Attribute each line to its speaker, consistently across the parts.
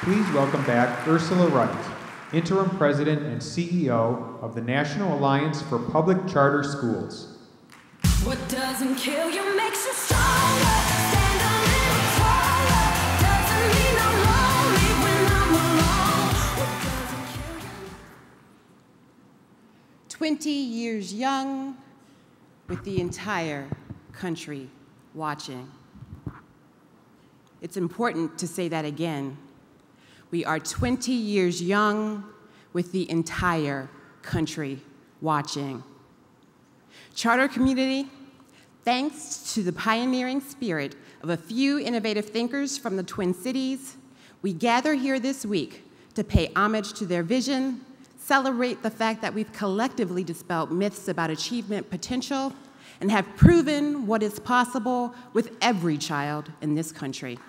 Speaker 1: Please welcome back Ursula Wright, Interim President and CEO of the National Alliance for Public Charter Schools.
Speaker 2: What doesn't kill you makes you stronger. Stand a little taller. Doesn't mean I'm lonely when I'm alone. What doesn't kill you?
Speaker 3: 20 years young, with the entire country watching. It's important to say that again. We are 20 years young, with the entire country watching. Charter community, thanks to the pioneering spirit of a few innovative thinkers from the Twin Cities, we gather here this week to pay homage to their vision, celebrate the fact that we've collectively dispelled myths about achievement potential, and have proven what is possible with every child in this country.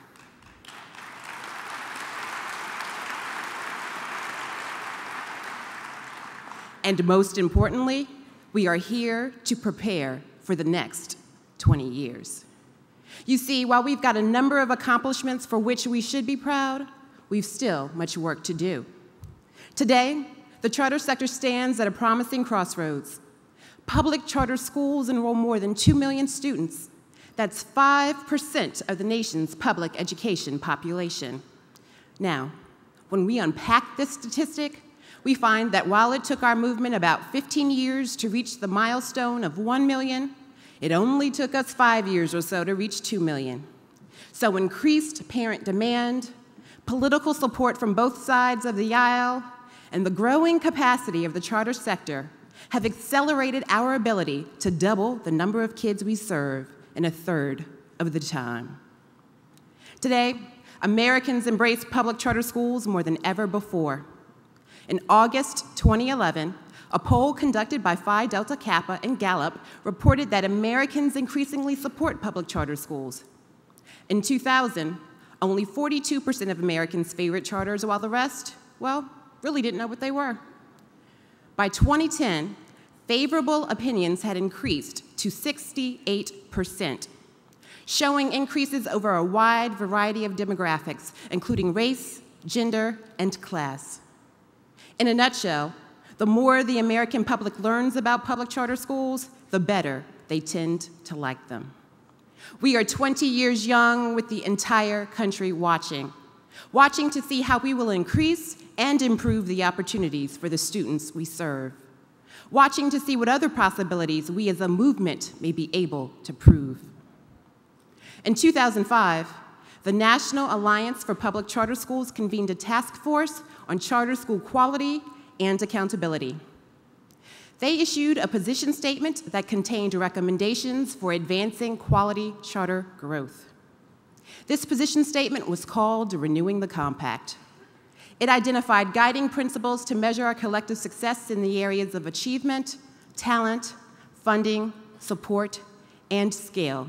Speaker 3: And most importantly, we are here to prepare for the next 20 years. You see, while we've got a number of accomplishments for which we should be proud, we've still much work to do. Today, the charter sector stands at a promising crossroads. Public charter schools enroll more than 2 million students. That's 5% of the nation's public education population. Now, when we unpack this statistic, we find that while it took our movement about 15 years to reach the milestone of 1 million, it only took us 5 years or so to reach 2 million. So increased parent demand, political support from both sides of the aisle, and the growing capacity of the charter sector have accelerated our ability to double the number of kids we serve in a third of the time. Today, Americans embrace public charter schools more than ever before. In August 2011, a poll conducted by Phi Delta Kappa and Gallup reported that Americans increasingly support public charter schools. In 2000, only 42% of Americans favored charters, while the rest, well, really didn't know what they were. By 2010, favorable opinions had increased to 68%, showing increases over a wide variety of demographics, including race, gender, and class. In a nutshell, the more the American public learns about public charter schools, the better they tend to like them. We are 20 years young, with the entire country watching to see how we will increase and improve the opportunities for the students we serve, watching to see what other possibilities we as a movement may be able to prove. In 2005, the National Alliance for Public Charter Schools convened a task force on charter school quality and accountability. They issued a position statement that contained recommendations for advancing quality charter growth. This position statement was called Renewing the Compact. It identified guiding principles to measure our collective success in the areas of achievement, talent, funding, support, and scale.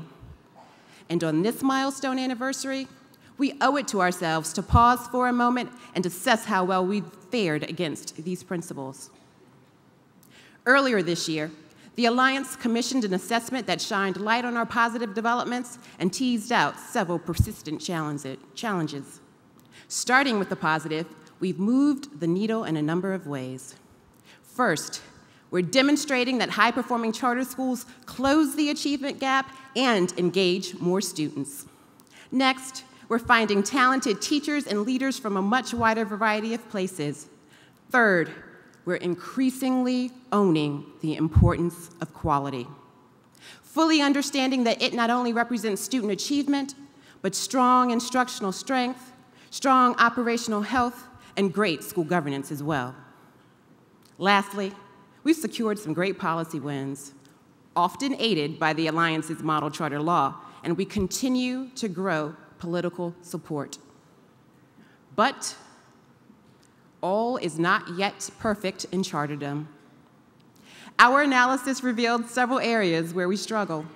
Speaker 3: And on this milestone anniversary, we owe it to ourselves to pause for a moment and assess how well we've fared against these principles. Earlier this year, the Alliance commissioned an assessment that shined light on our positive developments and teased out several persistent challenges. Starting with the positive, we've moved the needle in a number of ways. First, we're demonstrating that high-performing charter schools close the achievement gap and engage more students. Next, we're finding talented teachers and leaders from a much wider variety of places. Third, we're increasingly owning the importance of quality, fully understanding that it not only represents student achievement, but strong instructional strength, strong operational health, and great school governance as well. Lastly, we've secured some great policy wins, often aided by the Alliance's model charter law, and we continue to grow political support. But all is not yet perfect in charterdom. Our analysis revealed several areas where we struggle.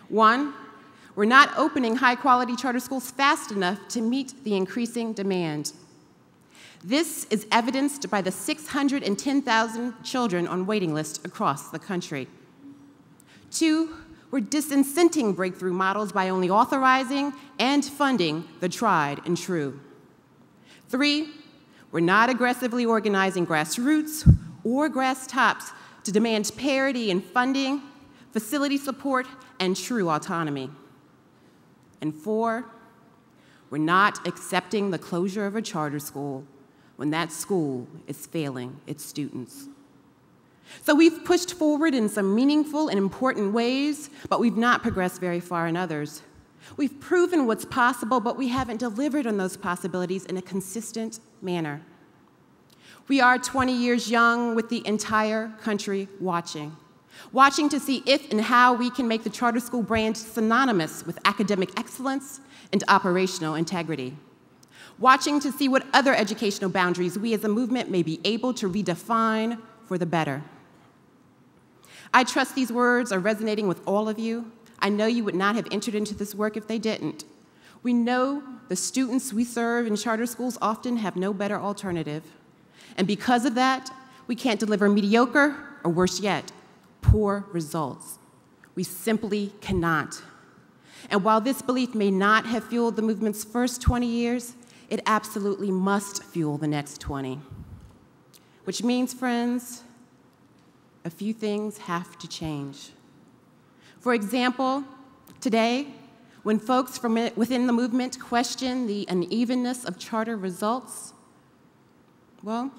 Speaker 3: One, we're not opening high-quality charter schools fast enough to meet the increasing demand. This is evidenced by the 610,000 children on waiting lists across the country. Two, we're disincenting breakthrough models by only authorizing and funding the tried and true. 3, we're not aggressively organizing grassroots or grass tops to demand parity in funding, facility support, and true autonomy. And 4, we're not accepting the closure of a charter school when that school is failing its students. So we've pushed forward in some meaningful and important ways, but we've not progressed very far in others. We've proven what's possible, but we haven't delivered on those possibilities in a consistent manner. We are 20 years young with the entire country watching to see if and how we can make the charter school brand synonymous with academic excellence and operational integrity. Watching to see what other educational boundaries we as a movement may be able to redefine for the better. I trust these words are resonating with all of you. I know you would not have entered into this work if they didn't. We know the students we serve in charter schools often have no better alternative. And because of that, we can't deliver mediocre, or worse yet, poor results. We simply cannot. And while this belief may not have fueled the movement's first 20 years, it absolutely must fuel the next 20. Which means, friends, a few things have to change. For example, today, when folks from within the movement question the unevenness of charter results, well,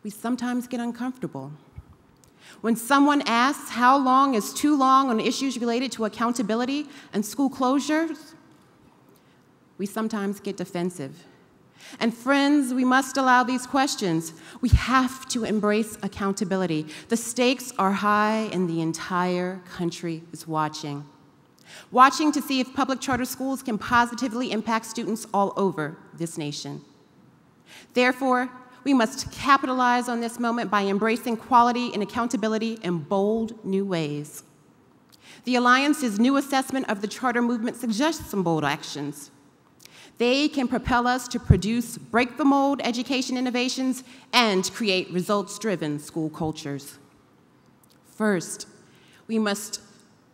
Speaker 3: we sometimes get uncomfortable. When someone asks how long is too long on issues related to accountability and school closures, we sometimes get defensive. And friends, we must allow these questions. We have to embrace accountability. The stakes are high and the entire country is watching. Watching to see if public charter schools can positively impact students all over this nation. Therefore, we must capitalize on this moment by embracing quality and accountability in bold new ways. The Alliance's new assessment of the charter movement suggests some bold actions. They can propel us to produce break-the-mold education innovations and create results-driven school cultures. First, we must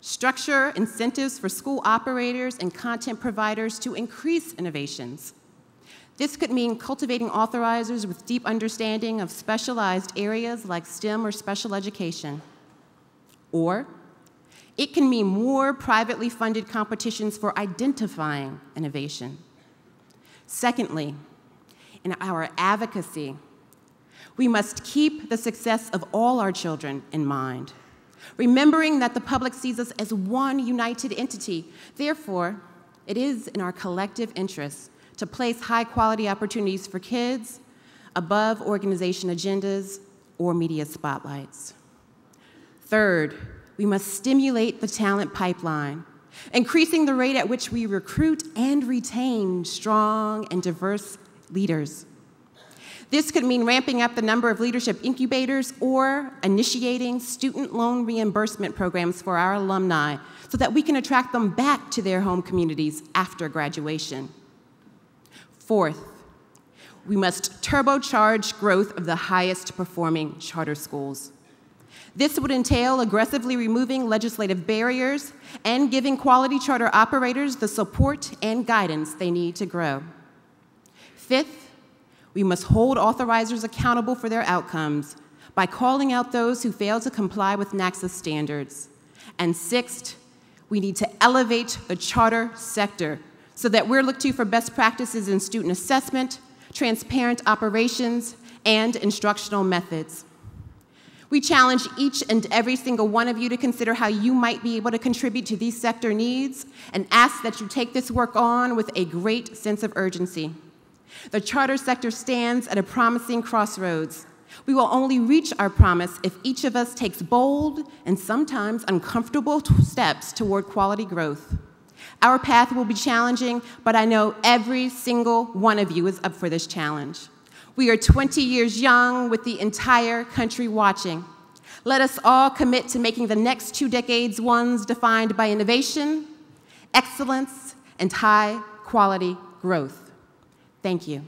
Speaker 3: structure incentives for school operators and content providers to increase innovations. This could mean cultivating authorizers with deep understanding of specialized areas like STEM or special education. Or it can mean more privately funded competitions for identifying innovation. Secondly, in our advocacy, we must keep the success of all our children in mind, remembering that the public sees us as one united entity. Therefore, it is in our collective interest to place high-quality opportunities for kids above organization agendas or media spotlights. Third, we must stimulate the talent pipeline, increasing the rate at which we recruit and retain strong and diverse leaders. This could mean ramping up the number of leadership incubators or initiating student loan reimbursement programs for our alumni so that we can attract them back to their home communities after graduation. Fourth, we must turbocharge growth of the highest performing charter schools. This would entail aggressively removing legislative barriers and giving quality charter operators the support and guidance they need to grow. Fifth, we must hold authorizers accountable for their outcomes by calling out those who fail to comply with NACSA standards. And sixth, we need to elevate the charter sector so that we're looked to for best practices in student assessment, transparent operations, and instructional methods. We challenge each and every single one of you to consider how you might be able to contribute to these sector needs and ask that you take this work on with a great sense of urgency. The charter sector stands at a promising crossroads. We will only reach our promise if each of us takes bold and sometimes uncomfortable steps toward quality growth. Our path will be challenging, but I know every single one of you is up for this challenge. We are 20 years young with the entire country watching. Let us all commit to making the next 2 decades ones defined by innovation, excellence, and high-quality growth. Thank you.